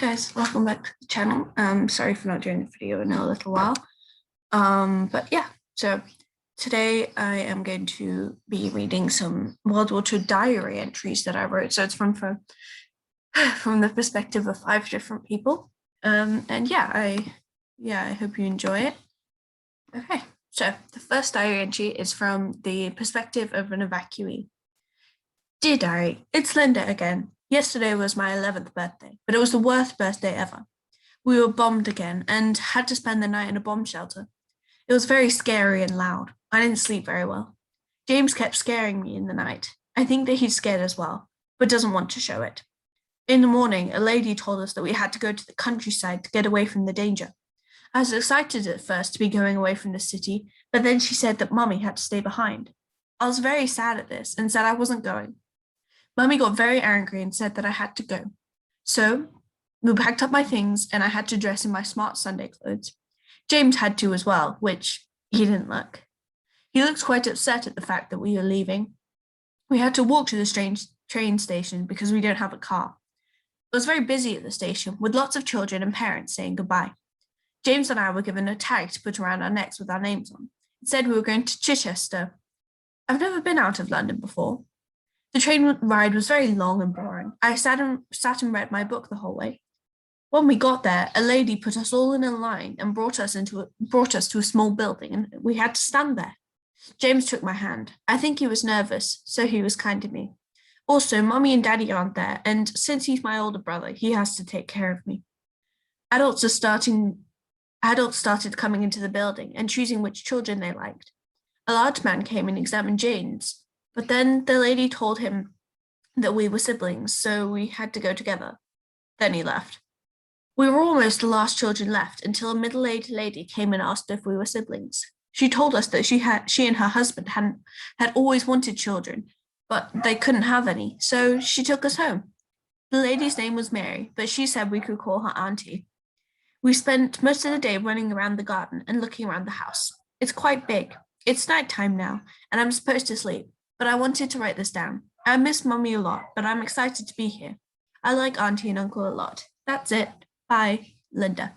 Guys, welcome back to the channel. Sorry for not doing the video in a little while. But yeah, so today I am going to be reading some World War II diary entries that I wrote. So it's from the perspective of 5 different people. And I hope you enjoy it. Okay, so the first diary entry is from the perspective of an evacuee. Dear Diary, it's Linda again. Yesterday was my 11th birthday, but it was the worst birthday ever. We were bombed again and had to spend the night in a bomb shelter. It was very scary and loud. I didn't sleep very well. James kept scaring me in the night. I think that he's scared as well, but doesn't want to show it. In the morning, a lady told us that we had to go to the countryside to get away from the danger. I was excited at first to be going away from the city, but then she said that Mummy had to stay behind. I was very sad at this and said I wasn't going. Mummy got very angry and said that I had to go. So we packed up my things and I had to dress in my smart Sunday clothes. James had to as well, which he didn't look. He looked quite upset at the fact that we were leaving. We had to walk to the strange train station because we don't have a car. It was very busy at the station with lots of children and parents saying goodbye. James and I were given a tag to put around our necks with our names on. It said we were going to Chichester. I've never been out of London before. The train ride was very long and boring. I sat and read my book the whole way. When we got there, a lady put us all in a line and brought us to a small building, and we had to stand there. James took my hand. I think he was nervous, so he was kind to me. Also, Mummy and Daddy aren't there, and since he's my older brother, he has to take care of me. Adults started coming into the building and choosing which children they liked. A large man came and examined James. But then the lady told him that we were siblings, so we had to go together. Then he left. We were almost the last children left until a middle-aged lady came and asked if we were siblings. She told us that she and her husband had always wanted children, but they couldn't have any, so she took us home. The lady's name was Mary, but she said we could call her Auntie. We spent most of the day running around the garden and looking around the house. It's quite big. It's nighttime now, and I'm supposed to sleep. But I wanted to write this down. I miss Mummy a lot, but I'm excited to be here. I like Auntie and Uncle a lot. That's it. Bye, Linda.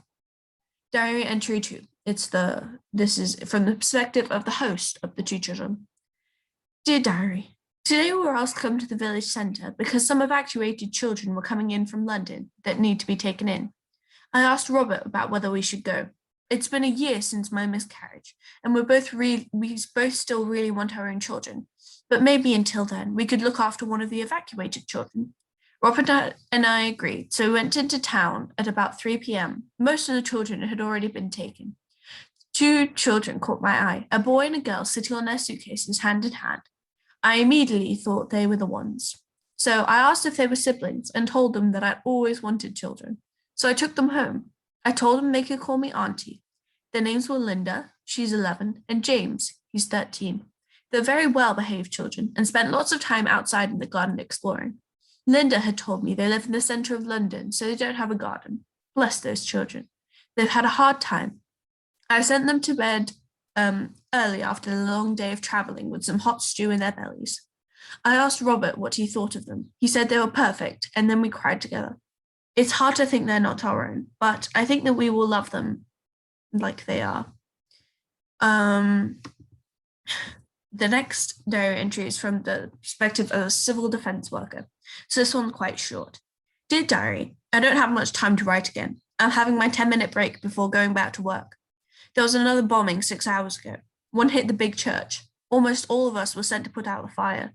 Diary entry 2. This is from the perspective of the host of the 2 children. Dear Diary, today we were asked to come to the village centre because some evacuated children were coming in from London that need to be taken in. I asked Robert about whether we should go. It's been a year since my miscarriage, and we both still really want our own children. But maybe until then, we could look after one of the evacuated children. Robert and I agreed, so we went into town at about 3 p.m. Most of the children had already been taken. 2 children caught my eye, a boy and a girl sitting on their suitcases hand in hand. I immediately thought they were the ones. So I asked if they were siblings and told them that I'd always wanted children. So I took them home. I told them they could call me Auntie. Their names were Linda, she's 11, and James, he's 13. They're very well-behaved children and spent lots of time outside in the garden exploring. Linda had told me they live in the centre of London, so they don't have a garden. Bless those children. They've had a hard time. I sent them to bed early after a long day of travelling with some hot stew in their bellies. I asked Robert what he thought of them. He said they were perfect, and then we cried together. It's hard to think they're not our own, but I think that we will love them like they are. The next diary entry is from the perspective of a civil defence worker, so this one's quite short. Dear Diary, I don't have much time to write again. I'm having my 10-minute break before going back to work. There was another bombing 6 hours ago. One hit the big church. Almost all of us were sent to put out the fire.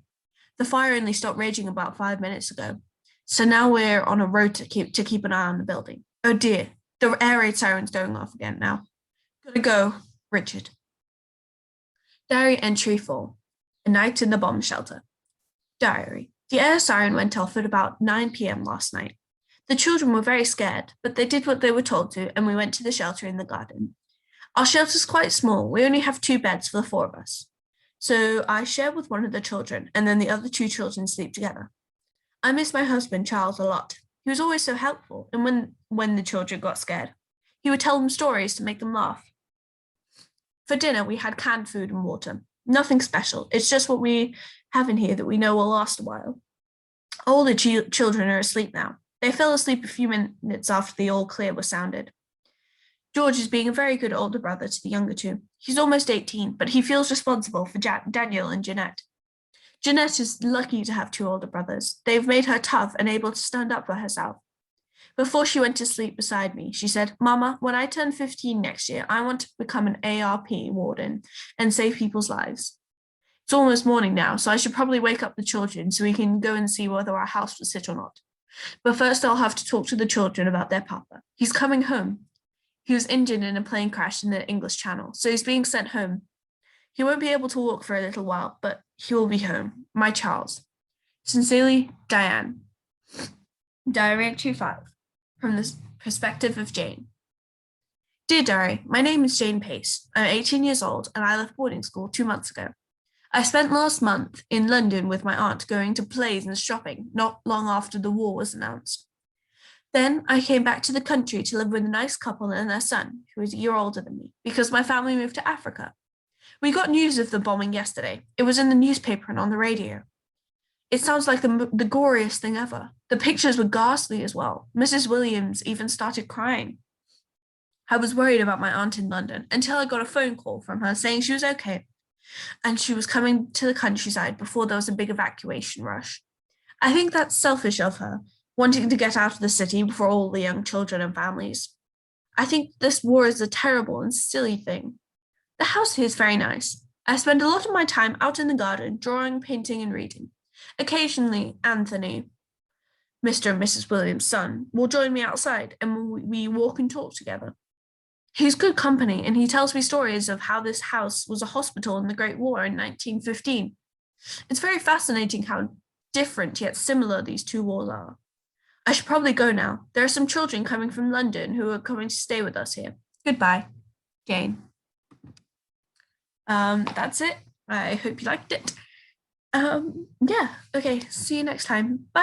The fire only stopped raging about 5 minutes ago, so now we're on a road to keep an eye on the building. Oh dear, the air raid siren's going off again now. Gotta go, Richard. Diary entry 4. A night in the bomb shelter. Diary. The air siren went off at about 9 p.m. last night. The children were very scared, but they did what they were told to, and we went to the shelter in the garden. Our shelter's quite small. We only have 2 beds for the 4 of us. So I share with one of the children, and then the other 2 children sleep together. I miss my husband, Charles, a lot. He was always so helpful, and when the children got scared, he would tell them stories to make them laugh. For dinner, we had canned food and water. Nothing special. It's just what we have in here that we know will last a while. All the children are asleep now. They fell asleep a few minutes after the all clear was sounded. George is being a very good older brother to the younger two. He's almost 18, but he feels responsible for Daniel and Jeanette. Jeanette is lucky to have two older brothers. They've made her tough and able to stand up for herself. Before she went to sleep beside me, she said, Mama, when I turn 15 next year, I want to become an ARP warden and save people's lives. It's almost morning now, so I should probably wake up the children so we can go and see whether our house was hit or not. But first I'll have to talk to the children about their papa. He's coming home. He was injured in a plane crash in the English Channel, so he's being sent home. He won't be able to walk for a little while, but he will be home. My Charles. Sincerely, Diane. Diary 25. From the perspective of Jane. Dear Diary, my name is Jane Pace. I'm 18 years old and I left boarding school 2 months ago. I spent last month in London with my aunt going to plays and shopping, not long after the war was announced. Then I came back to the country to live with a nice couple and their son, who is a year older than me, because my family moved to Africa. We got news of the bombing yesterday. It was in the newspaper and on the radio. It sounds like the goriest thing ever. The pictures were ghastly as well. Mrs. Williams even started crying. I was worried about my aunt in London until I got a phone call from her saying she was okay and she was coming to the countryside before there was a big evacuation rush. I think that's selfish of her, wanting to get out of the city before all the young children and families. I think this war is a terrible and silly thing. The house here is very nice. I spend a lot of my time out in the garden, drawing, painting, and reading. Occasionally, Anthony, Mr. and Mrs. Williams' son, will join me outside and we walk and talk together. He's good company and he tells me stories of how this house was a hospital in the Great War in 1915. It's very fascinating how different yet similar these two wars are. I should probably go now. There are some children coming from London who are coming to stay with us here. Goodbye, Jane. That's it. I hope you liked it. Yeah, okay, see you next time. Bye.